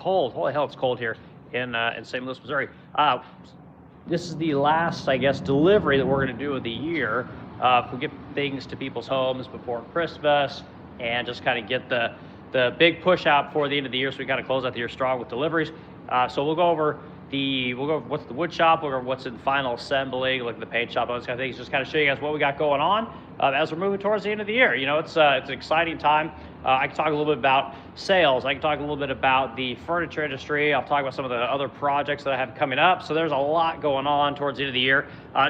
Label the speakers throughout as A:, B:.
A: cold. Holy hell, it's cold here in St. Louis, Missouri. This is the last, I guess, delivery that we're going to do of the year. We get things to people's homes before Christmas and just kind of get the big push out before the end of the year, so we kind of close out the year strong with deliveries. So we'll go over what's the wood shop, we'll go over what's in final assembly, look at the paint shop, all those kind of things, just kind of show you guys what we got going on as we're moving towards the end of the year. You know, it's an exciting time. I can talk a little bit about sales. I can talk a little bit about the furniture industry. I'll talk about some of the other projects that I have coming up. So there's a lot going on towards the end of the year.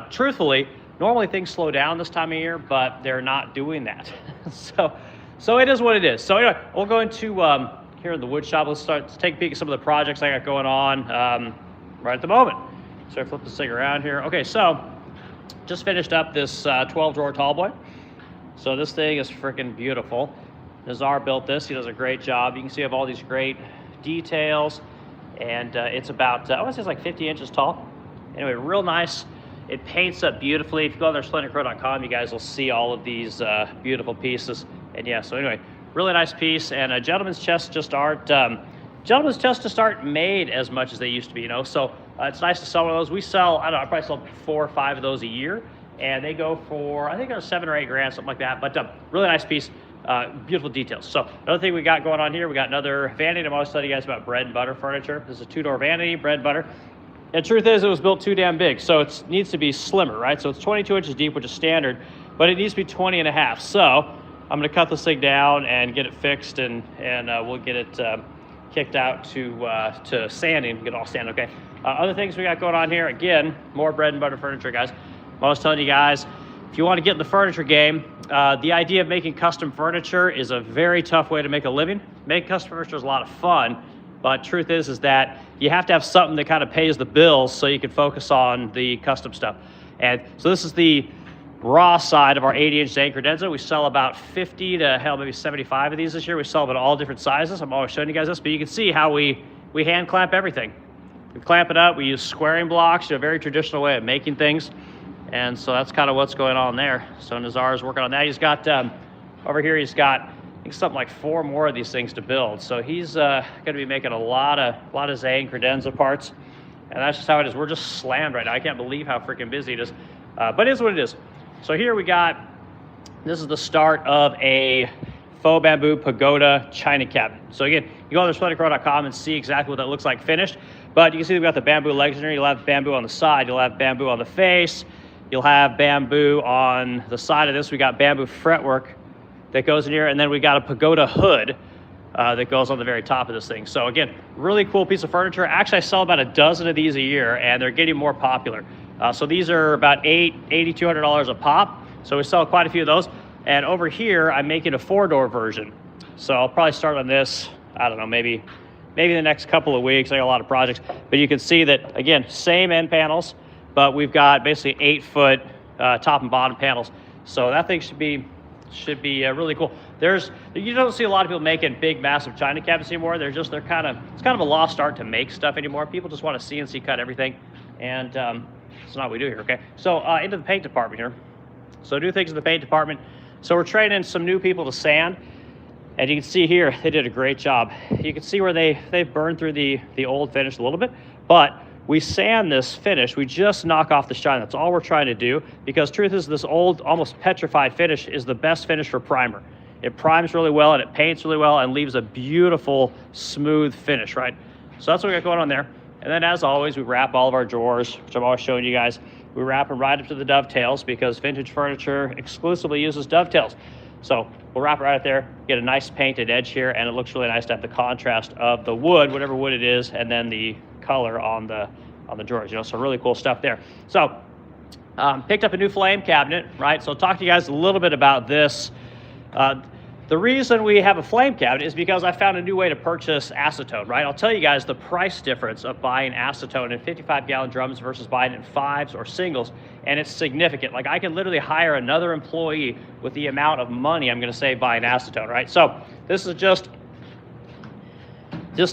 A: Truthfully, normally things slow down this time of year, but they're not doing that. So it is what it is. So anyway, we'll go into here in the wood shop. Let's take a peek at some of the projects I got going on right at the moment. So I flip this thing around here. Okay, so just finished up this 12 drawer tall boy. So this thing is freaking beautiful. Nazar built this. He does a great job. You can see I have all these great details, and it's about, I want to say it's like 50 inches tall. Anyway, real nice. It paints up beautifully. If you go on their SplendidCrow.com, you guys will see all of these beautiful pieces. And yeah, so anyway, really nice piece. And gentlemen's chests just aren't made as much as they used to be, you know. So it's nice to sell one of those. We sell, I don't know, I probably sell 4 or 5 of those a year, and they go for, I think they're 7 or 8 grand, something like that. But really nice piece. Beautiful details. So another thing we got going on here, we got another vanity. I'm always telling you guys about bread and butter furniture. This is a 2-door vanity, bread and butter. And the truth is, it was built too damn big, so it needs to be slimmer, right? So it's 22 inches deep, which is standard, but it needs to be 20 and a half. So I'm going to cut this thing down and get it fixed, and we'll get it kicked out to sanding, get it all sanded, okay? Other things we got going on here, again, more bread and butter furniture, guys. I'm always telling you guys, if you want to get in the furniture game, the idea of making custom furniture is a very tough way to make a living. Making custom furniture is a lot of fun, but truth is that you have to have something that kind of pays the bills so you can focus on the custom stuff. And so this is the raw side of our 80-inch Zane credenza. We sell about 50 to hell, maybe 75 of these this year. We sell them in all different sizes. I'm always showing you guys this, but you can see how we hand clamp everything. We clamp it up. We use squaring blocks, a very traditional way of making things. And so that's kind of what's going on there. So Nazar is working on that. He's got, over here, he's got, I think, something like 4 more of these things to build. So he's going to be making a lot of Zane credenza parts. And that's just how it is. We're just slammed right now. I can't believe how freaking busy it is. But it is what it is. So here we got, this is the start of a faux bamboo pagoda china cabinet. So again, you go on SplendidCrow.com and see exactly what that looks like finished. But you can see we've got the bamboo legs in here. You'll have bamboo on the side. You'll have bamboo on the face. You'll have bamboo on the side of this. We got bamboo fretwork that goes in here. And then we got a pagoda hood that goes on the very top of this thing. So again, really cool piece of furniture. Actually, I sell about a dozen of these a year, and they're getting more popular. So these are about $200 a pop. So we sell quite a few of those. And over here, I'm making a 4-door version. So I'll probably start on this, I don't know, maybe the next couple of weeks. I got a lot of projects. But you can see that, again, same end panels, but we've got basically 8-foot top and bottom panels. So that thing should be really cool. You don't see a lot of people making big, massive china cabinets anymore. It's kind of a lost art to make stuff anymore. People just want to CNC cut everything, and that's not what we do here, okay? So into the paint department here. So do things in the paint department. So we're training some new people to sand, and you can see here, they did a great job. You can see where they've burned through the old finish a little bit, but we sand this finish. We just knock off the shine. That's all we're trying to do, because truth is, this old, almost petrified finish is the best finish for primer. It primes really well, and it paints really well, and leaves a beautiful, smooth finish, right? So that's what we got going on there. And then, as always, we wrap all of our drawers, which I'm always showing you guys. We wrap them right up to the dovetails, because vintage furniture exclusively uses dovetails. So we'll wrap it right up there, get a nice painted edge here, and it looks really nice to have the contrast of the wood, whatever wood it is, and then the color on the drawers, you know, so really cool stuff there. So picked up a new flame cabinet, right? So I'll talk to you guys a little bit about this. The reason we have a flame cabinet is because I found a new way to purchase acetone, right? I'll tell you guys the price difference of buying acetone in 55-gallon drums versus buying it in 5s or singles, and it's significant. Like, I can literally hire another employee with the amount of money I'm going to save buying acetone, right? So this is just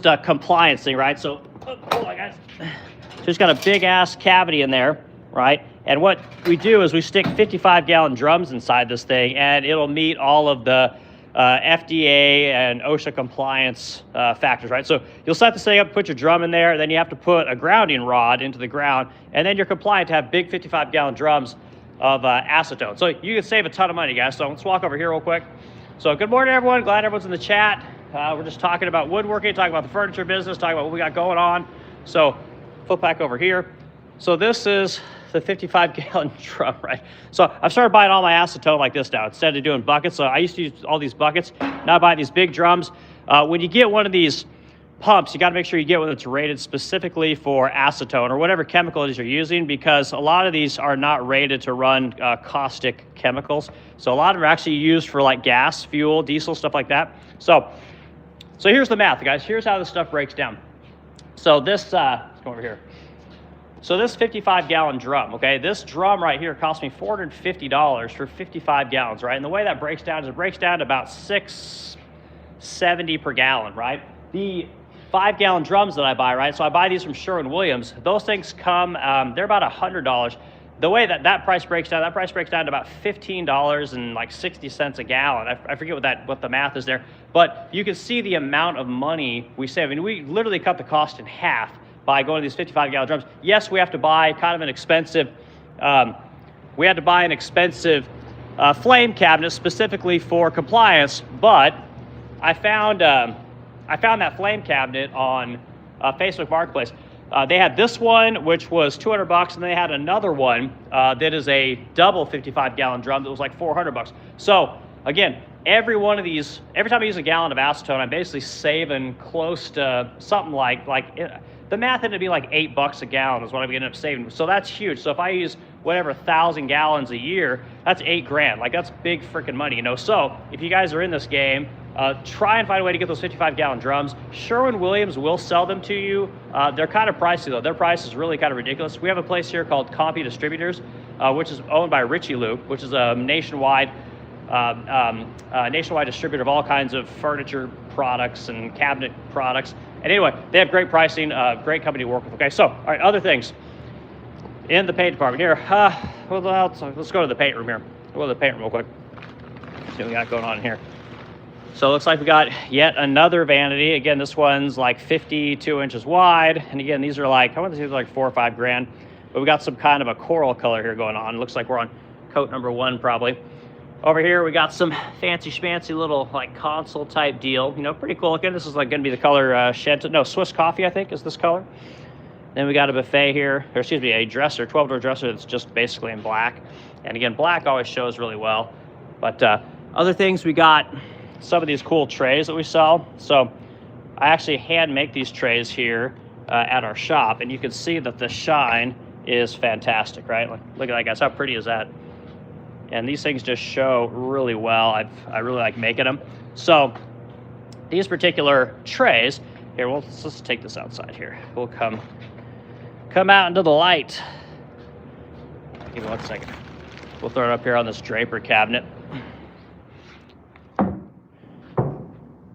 A: a compliance thing, right? So, hold on, guys. So it's got a big-ass cavity in there, right? And what we do is we stick 55-gallon drums inside this thing, and it'll meet all of the FDA and OSHA compliance factors, right? So you'll set this thing up, put your drum in there, then you have to put a grounding rod into the ground, and then you're compliant to have big 55-gallon drums of acetone. So you can save a ton of money, guys. So let's walk over here real quick. So good morning, everyone. Glad everyone's in the chat. We're just talking about woodworking, talking about the furniture business, talking about what we got going on. So flip back over here. So this is the 55-gallon drum, right? So I've started buying all my acetone like this now instead of doing buckets. So I used to use all these buckets. Now I buy these big drums. When you get one of these pumps, you got to make sure you get one that's rated specifically for acetone or whatever chemical it is you're using, because a lot of these are not rated to run caustic chemicals. So a lot of them are actually used for like gas, fuel, diesel, stuff like that. So here's the math, guys. Here's how this stuff breaks down. So this, let's go over here. So this 55-gallon drum, okay, this drum right here cost me $450 for 55 gallons, right? And the way that breaks down is it breaks down to about $6.70 per gallon, right? The 5-gallon drums that I buy, right? So I buy these from Sherwin-Williams. Those things come, they're about $100. The way that price breaks down, to about $15.60 a gallon. I forget what the math is there, but you can see the amount of money we save. I mean, we literally cut the cost in half by going to these 55-gallon drums. Yes, we have to buy kind of an expensive, flame cabinet specifically for compliance, but I found that flame cabinet on Facebook Marketplace. They had this one, which was $200, and they had another one that is a double 55-gallon drum that was like $400. So again, every one of these, every time I use a gallon of acetone, I'm basically saving close to something like the math ended up being like $8 a gallon is what I'm gonna end up saving. So that's huge. So if I use whatever 1,000 gallons a year, that's $8,000. Like that's big freaking money, you know. So if you guys are in this game, try and find a way to get those 55-gallon drums. Sherwin-Williams will sell them to you. They're kind of pricey though. Their price is really kind of ridiculous. We have a place here called Compy Distributors, which is owned by Richie Luke, which is a nationwide distributor of all kinds of furniture products and cabinet products. And anyway, they have great pricing, great company to work with. Okay, so all right, other things in the paint department here. Let's go to the paint room here. We'll go to the paint room real quick. See what we got going on here. So it looks like we got yet another vanity. Again, this one's like 52 inches wide. And again, these are like, I want to say these are like $4 or $5 grand. But we got some kind of a coral color here going on. It looks like we're on coat number 1 probably. Over here, we got some fancy schmancy little like console type deal. You know, pretty cool looking. This is like gonna be the color Swiss coffee, I think is this color. Then we got a buffet here, or excuse me, a dresser, 12-door dresser that's just basically in black. And again, black always shows really well. But other things, we got some of these cool trays that we sell. So I actually hand make these trays here at our shop, and you can see that the shine is fantastic, right? Look at that, guys. How pretty is that? And these things just show really well. I really like making them. So these particular trays, here, let's take this outside here. We'll come out into the light. Give me 1 second. We'll throw it up here on this draper cabinet.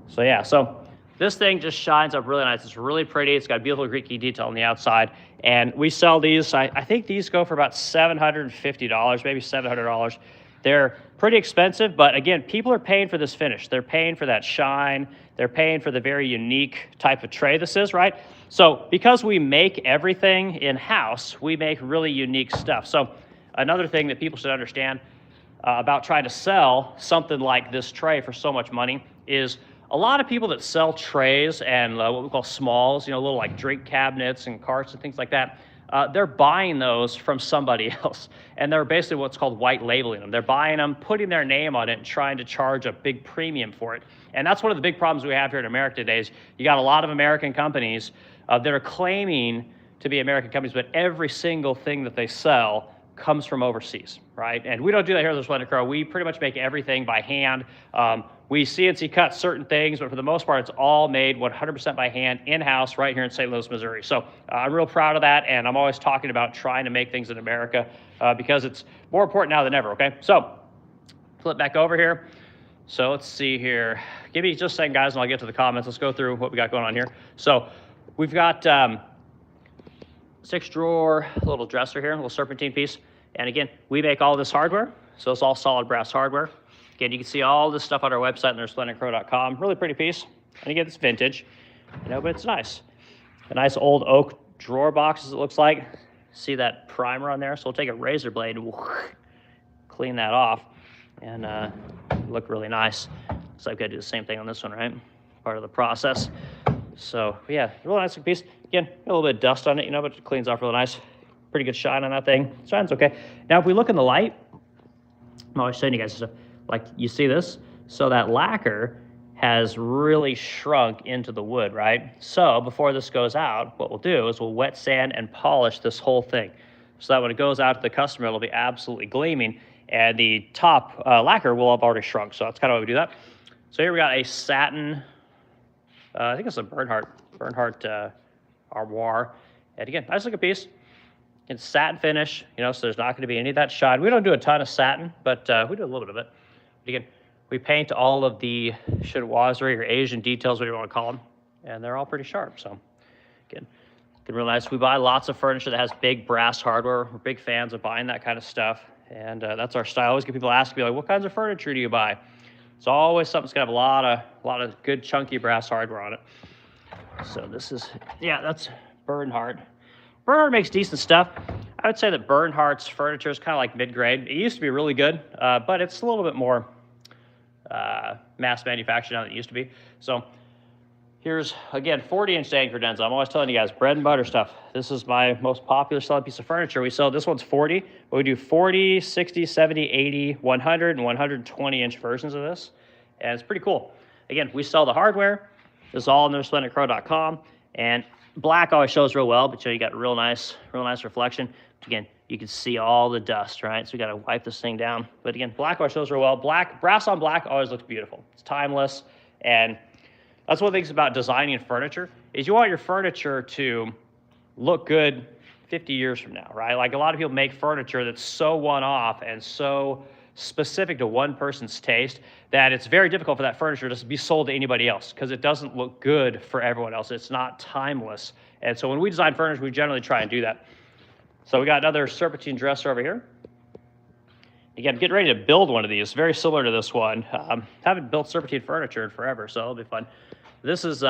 A: So yeah, so this thing just shines up really nice. It's really pretty. It's got beautiful Greeky detail on the outside. And we sell these, I think these go for about $750, maybe $700. They're pretty expensive, but again, people are paying for this finish. They're paying for that shine. They're paying for the very unique type of tray this is, right? So because we make everything in-house, we make really unique stuff. So another thing that people should understand about trying to sell something like this tray for so much money is a lot of people that sell trays and what we call smalls, you know, little like drink cabinets and carts and things like that, they're buying those from somebody else. And they're basically what's called white labeling them. They're buying them, putting their name on it, and trying to charge a big premium for it. And that's one of the big problems we have here in America today is you got a lot of American companies that are claiming to be American companies, but every single thing that they sell comes from overseas, right? And we don't do that here at the Splendid Crow. We pretty much make everything by hand. We CNC cut certain things, but for the most part, it's all made 100% by hand, in-house, right here in St. Louis, Missouri. So I'm real proud of that, and I'm always talking about trying to make things in America because it's more important now than ever, okay? So flip back over here. So let's see here. Give me just a second, guys, and I'll get to the comments. Let's go through what we got going on here. So we've got 6-drawer little dresser here, a little serpentine piece. And again, we make all this hardware, so it's all solid brass hardware. Again, you can see all this stuff on our website on resplendentcrow.com. Really pretty piece. And again, it's vintage, but it's nice. A nice old oak drawer box, as it looks like. See that primer on there? So we'll take a razor blade and we'll clean that off and look really nice. So I've got to do the same thing on this one, right? Part of the process. So yeah, really nice piece. Again, a little bit of dust on it, but it cleans off really nice. Pretty good shine on that thing. Shine's okay. Now, if we look in the light, I'm always showing you guys stuff. Like, you see this? So that lacquer has really shrunk into the wood, right? So before this goes out, what we'll do is we'll wet sand and polish this whole thing, so that when it goes out to the customer, it'll be absolutely gleaming, and the top lacquer will have already shrunk. So that's kind of why we do that. So here we got a satin, I think it's a Bernhardt armoire. And again, nice looking piece. It's satin finish, so there's not going to be any of that shine. We don't do a ton of satin, but we do a little bit of it. But again, we paint all of the chinoiserie or Asian details, whatever you want to call them, and they're all pretty sharp. So again, looking real nice. We buy lots of furniture that has big brass hardware. We're big fans of buying that kind of stuff, and that's our style. I always get people asking me, like, what kinds of furniture do you buy? It's always something that's going to have a lot of good chunky brass hardware on it. So this is, that's Bernhardt. Bernhardt makes decent stuff. I would say that Bernhardt's furniture is kind of like mid-grade. It used to be really good, but it's a little bit more mass manufactured now than it used to be. So here's, again, 40-inch anchor dens. I'm always telling you guys, bread and butter stuff. This is my most popular selling piece of furniture. We sell, this one's 40, but we do 40, 60, 70, 80, 100, and 120-inch versions of this, and it's pretty cool. Again, we sell the hardware. This is all on resplendentcrow.com, and black always shows real well, but you got real nice reflection. Again, you can see all the dust, right? So we got to wipe this thing down. But again, black always shows real well. Brass on black always looks beautiful. It's timeless, and that's one of the things about designing furniture is you want your furniture to look good 50 years from now, right? Like, a lot of people make furniture that's so one-off and so specific to one person's taste that it's very difficult for that furniture to be sold to anybody else because it doesn't look good for everyone else. It's not timeless. And so when we design furniture, we generally try and do that. So we got another serpentine dresser over here. Again, getting ready to build one of these, very similar to this one. Haven't built serpentine furniture in forever, so it'll be fun. This is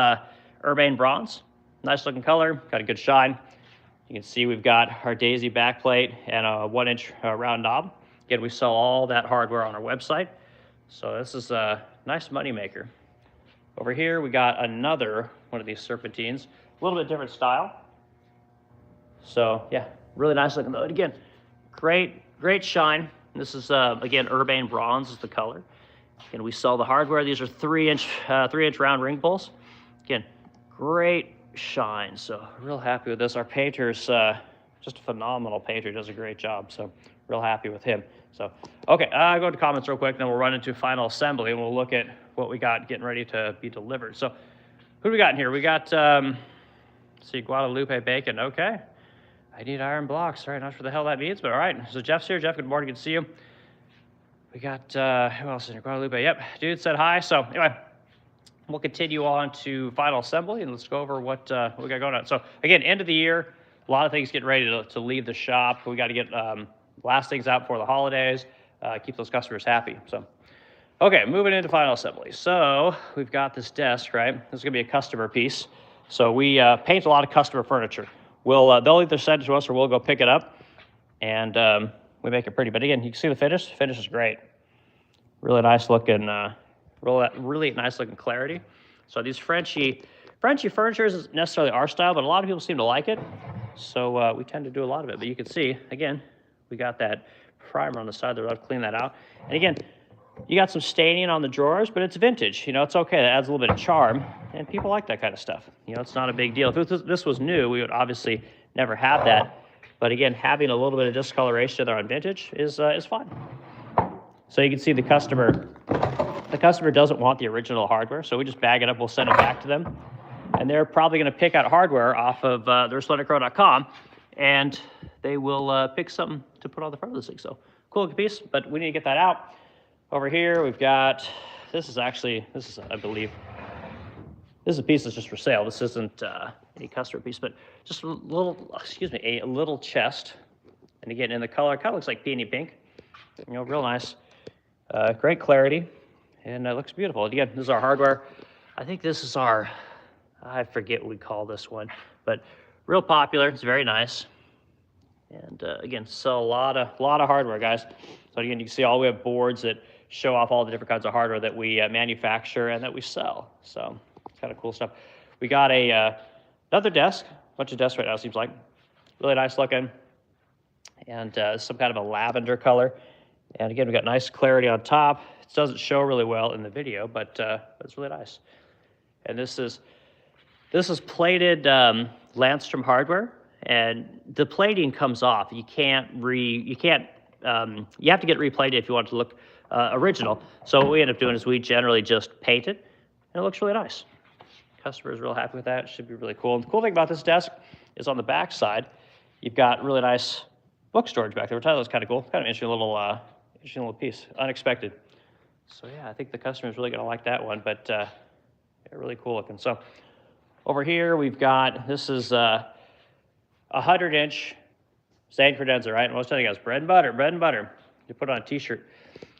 A: urbane bronze. Nice looking color, got a good shine. You can see we've got our daisy backplate and a 1-inch round knob. Again, we sell all that hardware on our website. So this is a nice money maker. Over here, we got another one of these serpentines, a little bit different style. So yeah, really nice looking though. Again, great shine. This is, again, urbane bronze is the color. And we sell the hardware. These are 3-inch round ring pulls. Again, great shine. So real happy with this. Our painter's just a phenomenal painter. Does a great job. So real happy with him. So, okay, go to comments real quick, then we'll run into final assembly, and we'll look at what we got getting ready to be delivered. So who do we got in here? We got, see, Guadalupe bacon. Okay. I need iron blocks. All right, not sure the hell that means, but all right. So Jeff's here. Jeff, good morning. Good to see you. We got, who else in here? Guadalupe. Yep, dude said hi. So anyway, we'll continue on to final assembly, and let's go over what we got going on. So again, end of the year, a lot of things getting ready to leave the shop. We got to get last things out before the holidays, keep those customers happy. So, okay, moving into final assembly. So we've got this desk, right? This is gonna be a customer piece. So we paint a lot of customer furniture. They'll either send it to us or we'll go pick it up, and we make it pretty. But again, you can see the finish. The finish is great. Really nice looking, really nice looking clarity. So these Frenchy furniture isn't necessarily our style, but a lot of people seem to like it. So we tend to do a lot of it. But you can see, again, we got that primer on the side there. I'll clean that out. And again, you got some staining on the drawers, but it's vintage. It's okay. That adds a little bit of charm, and people like that kind of stuff. It's not a big deal. If this was new, we would obviously never have that. But again, having a little bit of discoloration there on vintage is fine. So you can see the customer doesn't want the original hardware, so we just bag it up. We'll send it back to them, and they're probably going to pick out hardware off of resplendentcrow.com, and they will pick something to put on the front of this thing. So cool looking piece, but we need to get that out. Over here, we've got, I believe, this is a piece that's just for sale. This isn't a customer piece, but just a little chest. And again, in the color, it kind of looks like peony pink. Real nice. Great clarity, and it looks beautiful. And again, this is our hardware. I think this is our, I forget what we call this one, but real popular. It's very nice. And again, sell a lot of hardware, guys. So again, you can see we have boards that show off all the different kinds of hardware that we manufacture and that we sell. So it's kind of cool stuff. We got another desk, a bunch of desks right now, it seems like. Really nice looking, and some kind of a lavender color. And again, we got nice clarity on top. It doesn't show really well in the video, but it's really nice. And this is plated Landstrom hardware, and the plating comes off. You have to get replated if you want it to look original. So what we end up doing is we generally just paint it, and it looks really nice. Customer is real happy with that. It should be really cool. And the cool thing about this desk is on the back side, you've got really nice book storage back there, which I thought was kind of cool. Kind of interesting little piece, unexpected. So yeah, I think the customer is really going to like that one, but yeah, really cool looking. So over here we've got, this is a 100-inch stained credenza, right? And I was telling you guys, bread and butter. You put it on a t-shirt.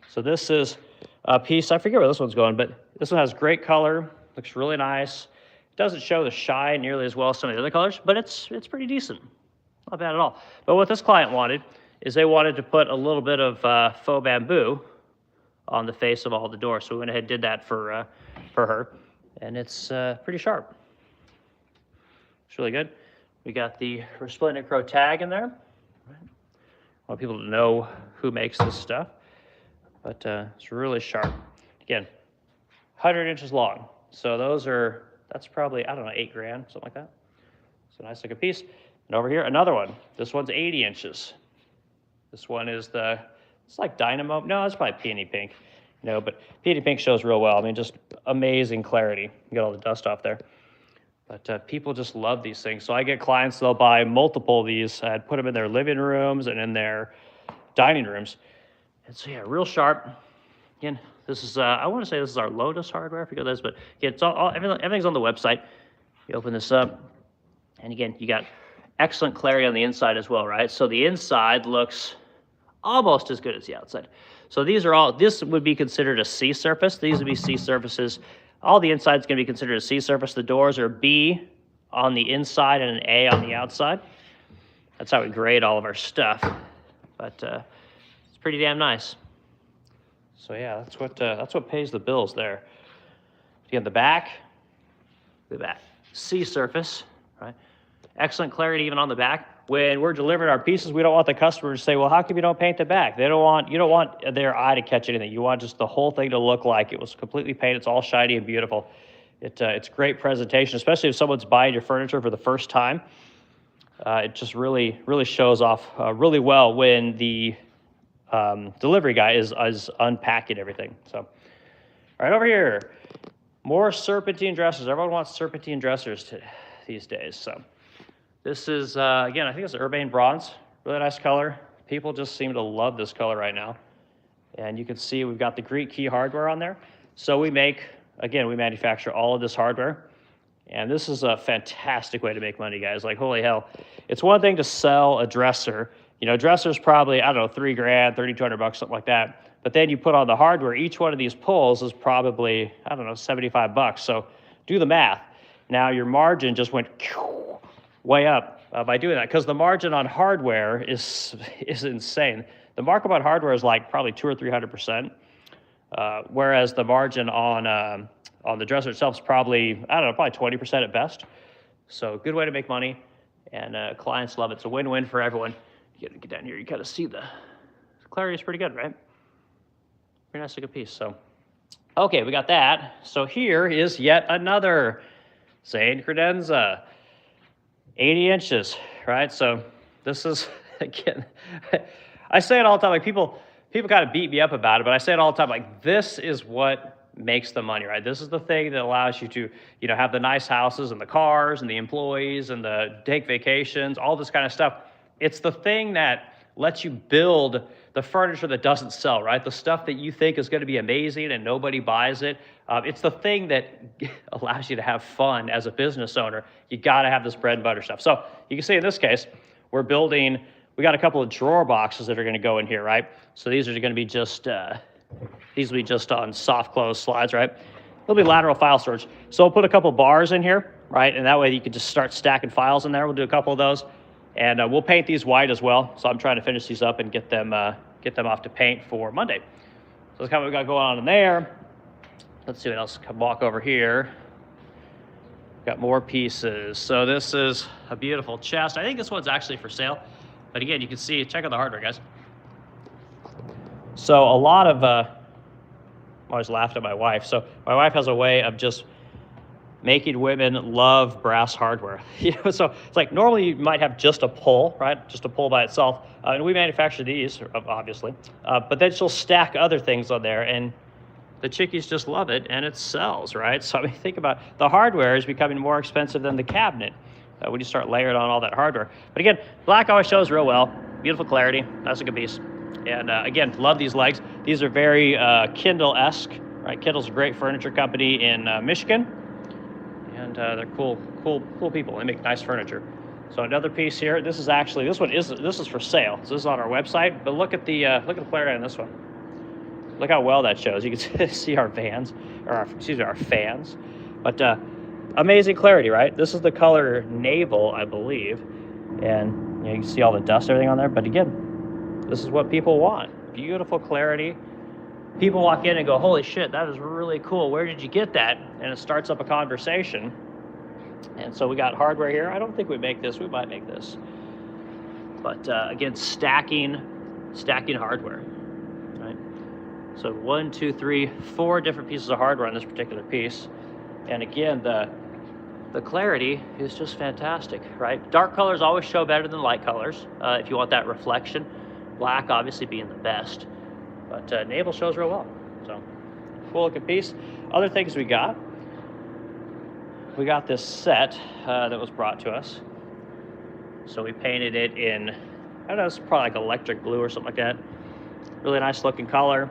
A: So this is a piece, I forget where this one's going, but this one has great color, looks really nice. It doesn't show the shine nearly as well as some of the other colors, but it's pretty decent. Not bad at all. But what this client wanted is they wanted to put a little bit of faux bamboo on the face of all the doors. So we went ahead and did that for her, and it's pretty sharp. It's really good. We got the Resplendent Crow tag in there. I want people to know who makes this stuff, but it's really sharp. Again, 100 inches long. So that's probably, I don't know, $8,000, something like that. So nice looking piece. And over here, another one. This one's 80 inches. This one is it's like Dynamo. No, it's probably peony pink. No, but peony pink shows real well. I mean, just amazing clarity. You got all the dust off there. But people just love these things. So I get clients, they'll buy multiple of these. I'd put them in their living rooms and in their dining rooms. And so yeah, real sharp. Again, this is, I want to say this is our Lotus hardware. I forget this, but yeah, it's everything's on the website. You open this up, and again, you got excellent clarity on the inside as well, right? So the inside looks almost as good as the outside. So this would be considered a C surface. These would be C surfaces. All the inside is going to be considered a C surface. The doors are B on the inside and an A on the outside. That's how we grade all of our stuff. But it's pretty damn nice. So yeah, that's what pays the bills there. Again, the back, C surface, right? Excellent clarity even on the back. When we're delivering our pieces, we don't want the customer to say, well, how come you don't paint the back? You don't want their eye to catch anything. You want just the whole thing to look like it was completely painted. It's all shiny and beautiful. It's great presentation, especially if someone's buying your furniture for the first time. It just really shows off really well when the delivery guy is unpacking everything. So, all right, over here, more serpentine dressers. Everyone wants serpentine dressers these days. So this is, again, I think it's Urbane Bronze. Really nice color. People just seem to love this color right now. And you can see we've got the Greek key hardware on there. So we manufacture all of this hardware. And this is a fantastic way to make money, guys. Like, holy hell. It's one thing to sell a dresser. You know, dresser's probably, I don't know, $3,000, $3,200, something like that. But then you put on the hardware, each one of these pulls is probably, I don't know, $75. So do the math. Now your margin just went way up by doing that, because the margin on hardware is insane. The markup on hardware is like probably 200 or 300%, whereas the margin on the dresser itself is probably, I don't know, probably 20% at best. So good way to make money, and clients love it. It's a win-win for everyone. You get down here, you kind of see the clarity is pretty good, right? Very nice looking piece. So, okay, we got that. So here is yet another stained credenza. 80 inches, right? So this is, again, I say it all the time, like people kind of beat me up about it, but I say it all the time, like, this is what makes the money, right? This is the thing that allows you to, you know, have the nice houses and the cars and the employees and the take vacations, all this kind of stuff. It's the thing that lets you build the furniture that doesn't sell, right? The stuff that you think is going to be amazing and nobody buys it. It's the thing that allows you to have fun as a business owner. You got to have this bread and butter stuff. So you can see in this case, we got a couple of drawer boxes that are going to go in here, right? So these are going to be just These will be just on soft close slides, right? There'll be lateral file storage. So we'll put a couple bars in here, right? And that way you can just start stacking files in there. We'll do a couple of those. And we'll paint these white as well. So I'm trying to finish these up and get them off to paint for Monday. So that's kind of what we got going on in there. Let's see what else. Come walk over here. Got more pieces. So this is a beautiful chest. I think this one's actually for sale. But again, you can see, check out the hardware, guys. So a lot of, I always laughed at my wife. So my wife has a way of just making women love brass hardware. So it's like normally you might have just a pull, right? Just a pull by itself. And we manufacture these, obviously. But then she'll stack other things on there, and the chickies just love it, and it sells, right? So I mean, think about the hardware is becoming more expensive than the cabinet when you start layering on all that hardware. But again, black always shows real well. Beautiful clarity. That's a good piece. And again, love these legs. These are very Kindle-esque, right? Kindle's a great furniture company in Michigan. And they're cool people. They make nice furniture. So another piece here. This is for sale. So this is on our website. But look at the clarity on this one. Look how well that shows. You can see our fans. But amazing clarity, right? This is the color navel, I believe, and you can see all the dust, everything on there. But again, this is what people want. Beautiful clarity. People walk in and go, holy shit, that is really cool. Where did you get that? And it starts up a conversation. And so we got hardware here. I don't think we make this. We might make this. But again, stacking hardware, right? So 1, 2, 3, 4 different pieces of hardware on this particular piece. And again, the clarity is just fantastic, right? Dark colors always show better than light colors if you want that reflection. Black obviously being the best. But navel shows real well. So cool looking piece. Other things we got this set that was brought to us. So we painted it in, I don't know, it's probably like electric blue or something like that. Really nice looking color.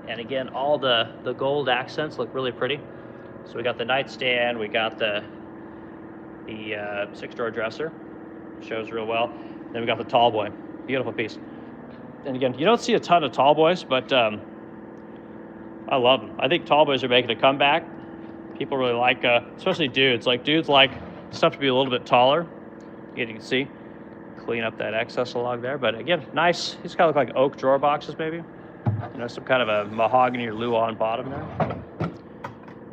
A: And again, all the gold accents look really pretty. So we got the nightstand, we got the 6-drawer dresser, shows real well. Then we got the tall boy, beautiful piece. And again, you don't see a ton of tall boys, but I love them. I think tall boys are making a comeback. People really like, especially dudes. Like dudes like stuff to be a little bit taller. Again, you can see, clean up that excess log there. But again, nice. These kind of look like oak drawer boxes, maybe. You know, some kind of a mahogany or luan bottom there.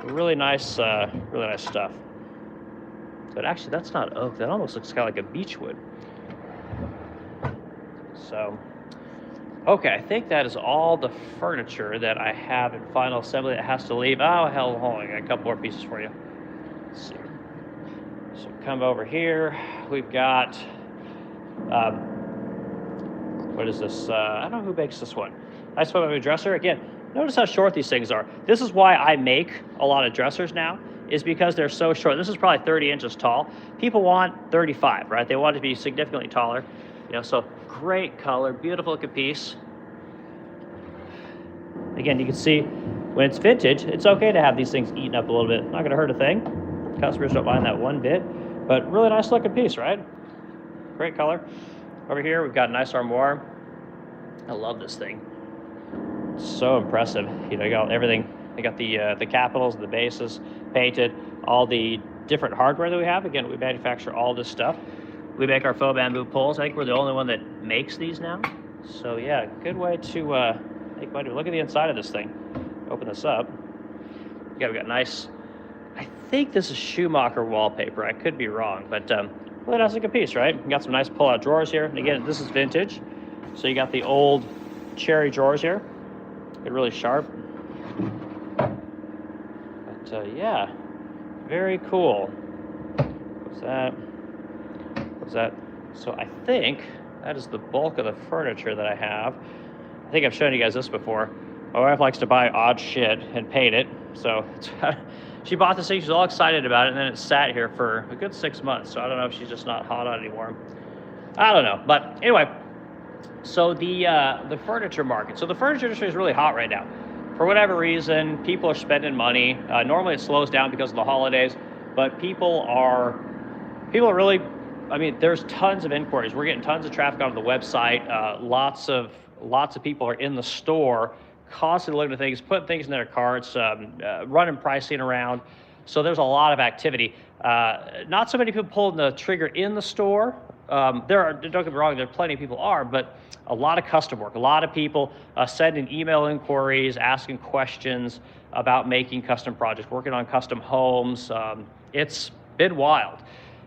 A: Really nice stuff. But actually, that's not oak. That almost looks kind of like a beechwood. So. Okay, I think that is all the furniture that I have in final assembly that has to leave. Oh, hell, hold on, I got a couple more pieces for you. Let's see. So come over here. We've got, what is this? I don't know who makes this one. Nice one of a dresser. Again, notice how short these things are. This is why I make a lot of dressers now, is because they're so short. This is probably 30 inches tall. People want 35, right? They want it to be significantly taller. You know, so great color, beautiful looking piece. Again, you can see when it's vintage, it's okay to have these things eaten up a little bit. Not going to hurt a thing. Customers don't mind that one bit, but really nice looking piece, right? Great color. Over here, we've got a nice armoire. I love this thing. It's so impressive. You know, you got everything. They got the capitals, the bases painted, all the different hardware that we have. Again, we manufacture all this stuff. We make our faux bamboo poles. I think we're the only one that makes these now. So yeah, good way to make money. Look at the inside of this thing. Open this up. Yeah, we got nice, I think this is Schumacher wallpaper. I could be wrong, but really nice looking piece, right? We got some nice pull-out drawers here. And again, this is vintage. So you got the old cherry drawers here. Get really sharp. But yeah, very cool. What's that? So I think that is the bulk of the furniture that I have. I think I've shown you guys this before. My wife likes to buy odd shit and paint it. So she bought this thing, she's all excited about it, and then it sat here for a good 6 months. So I don't know if she's just not hot on it anymore. I don't know. But anyway, so the furniture market. So the furniture industry is really hot right now. For whatever reason, people are spending money. Normally it slows down because of the holidays, but people are really, I mean, there's tons of inquiries. We're getting tons of traffic on the website. Lots of people are in the store constantly looking at things, putting things in their carts, running pricing around. So there's a lot of activity. Not so many people pulling the trigger in the store. Don't get me wrong, there are plenty of people but a lot of custom work, a lot of people sending email inquiries, asking questions about making custom projects, working on custom homes. It's been wild.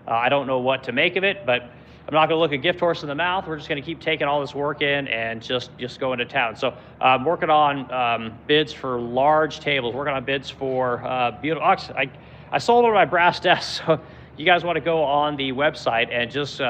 A: I don't know what to make of it, but I'm not going to look a gift horse in the mouth. We're just going to keep taking all this work in and just go into town. So I'm working on bids for large tables, working on bids for beautiful. I sold one of my brass desks. So you guys want to go on the website and just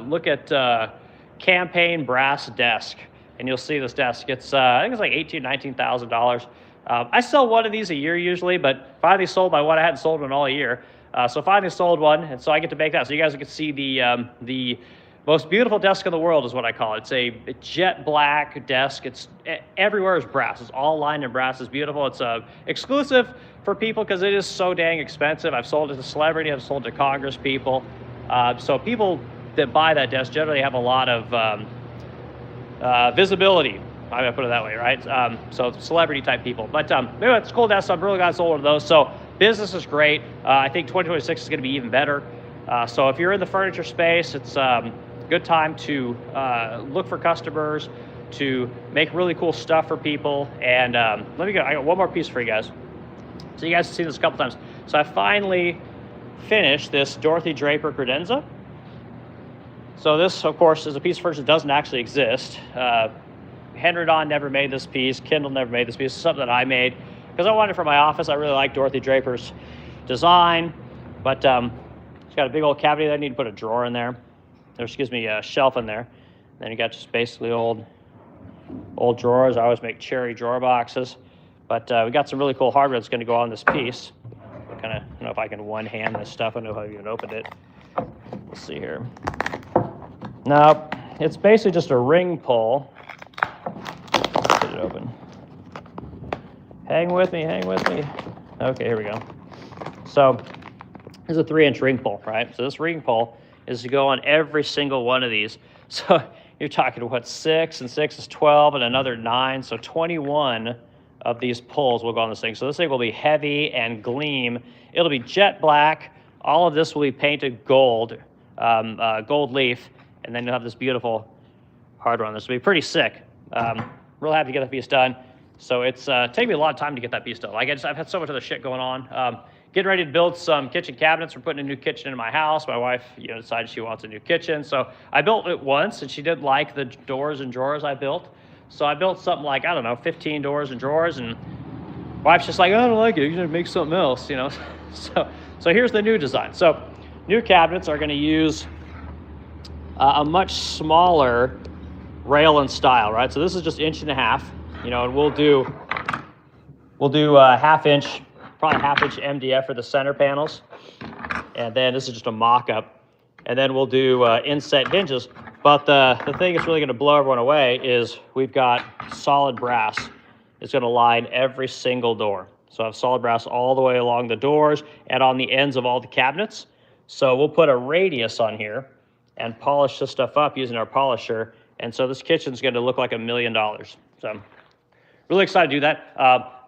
A: look at campaign brass desk, and you'll see this desk. It's I think it's like $18,000-$19,000. I sell one of these a year usually, but finally sold my one. I hadn't sold one all year. So finally sold one, and so I get to make that. So you guys can see the most beautiful desk in the world is what I call it. It's a jet black desk. It's everywhere is brass. It's all lined in brass. It's beautiful. It's exclusive for people because it is so dang expensive. I've sold it to celebrity. I've sold it to Congress people. So people that buy that desk generally have a lot of visibility. I'm gonna put it that way, right? So celebrity type people. But anyway, it's a cool desk. So I'm really glad I sold one of those. So business is great. I think 2026 is going to be even better. So if you're in the furniture space, it's a good time to look for customers, to make really cool stuff for people. And I got one more piece for you guys. So you guys have seen this a couple times. So I finally finished this Dorothy Draper credenza. So this, of course, is a piece of furniture that doesn't actually exist. Henry Don never made this piece. Kindle never made this piece. It's something that I made because I wanted it for my office. I really like Dorothy Draper's design, but it's got a big old cavity there. I need to put a drawer in there. A shelf in there. Then you got just basically old drawers. I always make cherry drawer boxes, but we got some really cool hardware that's going to go on this piece. I don't know if I can one-hand this stuff. I don't know how I even opened it. Let's see here. No, it's basically just a ring pull. Get it open. Hang with me. Okay, here we go. So this is a 3-inch ring pull, right? So this ring pull is to go on every single one of these. So you're talking, 6, and 6 is 12, and another 9, so 21 of these pulls will go on this thing. So this thing will be heavy and gleam. It'll be jet black. All of this will be painted gold, gold leaf, and then you'll have this beautiful hardware on this. It'll be pretty sick. Real happy to get that piece done. So it's taken me a lot of time to get that piece done. I've had so much other shit going on. Getting ready to build some kitchen cabinets. We're putting a new kitchen in my house. My wife, decided she wants a new kitchen. So I built it once, and she didn't like the doors and drawers I built. So I built something like, 15 doors and drawers, and wife's just like, I don't like it. You gotta make something else, So here's the new design. So new cabinets are gonna use a much smaller rail and style, right? So this is just 1.5 inches, and we'll do half-inch, probably half-inch MDF for the center panels, and then this is just a mock-up, and then we'll do inset hinges. But the thing that's really going to blow everyone away is we've got solid brass. It's going to line every single door. So I have solid brass all the way along the doors and on the ends of all the cabinets. So we'll put a radius on here and polish this stuff up using our polisher. And so this kitchen's going to look like $1 million. So I'm really excited to do that.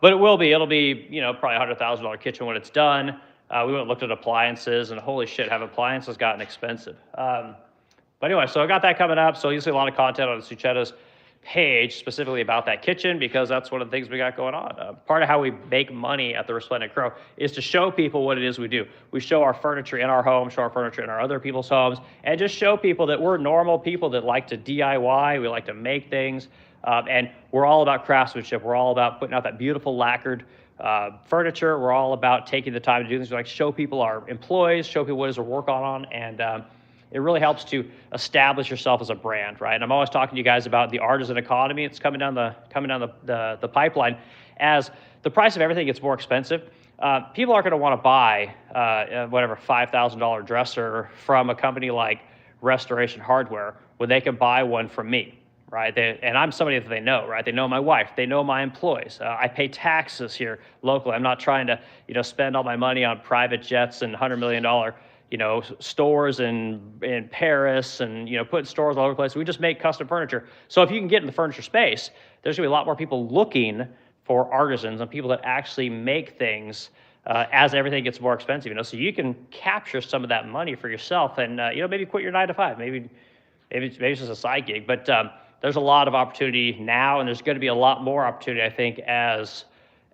A: But it'll be, probably a $100,000 kitchen when it's done. We went and looked at appliances, and holy shit, have appliances gotten expensive. But anyway, so I got that coming up. So you'll see a lot of content on Suchetta's page specifically about that kitchen, because that's one of the things we got going on. Part of how we make money at the Resplendent Crow is to show people what it is we do. We show our furniture in our home, show our furniture in our other people's homes, and just show people that we're normal people that like to DIY, we like to make things, and we're all about craftsmanship. We're all about putting out that beautiful lacquered furniture. We're all about taking the time to do things. We like to show people our employees, show people what it is we're working on, and it really helps to establish yourself as a brand, right? And I'm always talking to you guys about the artisan economy. It's coming down the pipeline. As the price of everything gets more expensive, people aren't going to want to buy whatever $5,000 dresser from a company like Restoration Hardware when they can buy one from me, right? And I'm somebody that they know, right? They know my wife. They know my employees. I pay taxes here locally. I'm not trying to, spend all my money on private jets and $100 million stores in Paris and, putting stores all over the place. We just make custom furniture. So if you can get in the furniture space, there's gonna be a lot more people looking for artisans and people that actually make things as everything gets more expensive, so you can capture some of that money for yourself and, maybe quit your 9 to 5, maybe it's just a side gig, but there's a lot of opportunity now, and there's going to be a lot more opportunity, I think, as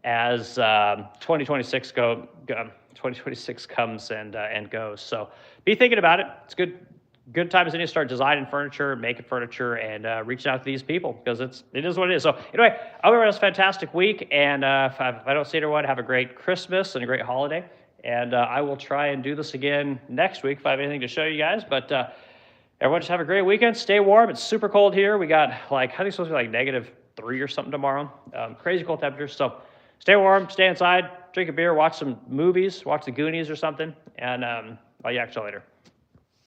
A: 2026 comes and goes. So be thinking about it. It's good time as any to start designing furniture, making furniture, and reaching out to these people, because it is what it is. So anyway, I hope everyone has a fantastic week, and if I don't see everyone, have a great Christmas and a great holiday. And I will try and do this again next week if I have anything to show you guys. But everyone just have a great weekend. Stay warm. It's super cold here. We got I think it's supposed to be -3 or something tomorrow. Crazy cold temperatures. So stay warm, stay inside, drink a beer, watch some movies, watch the Goonies or something. And I'll yak to you later.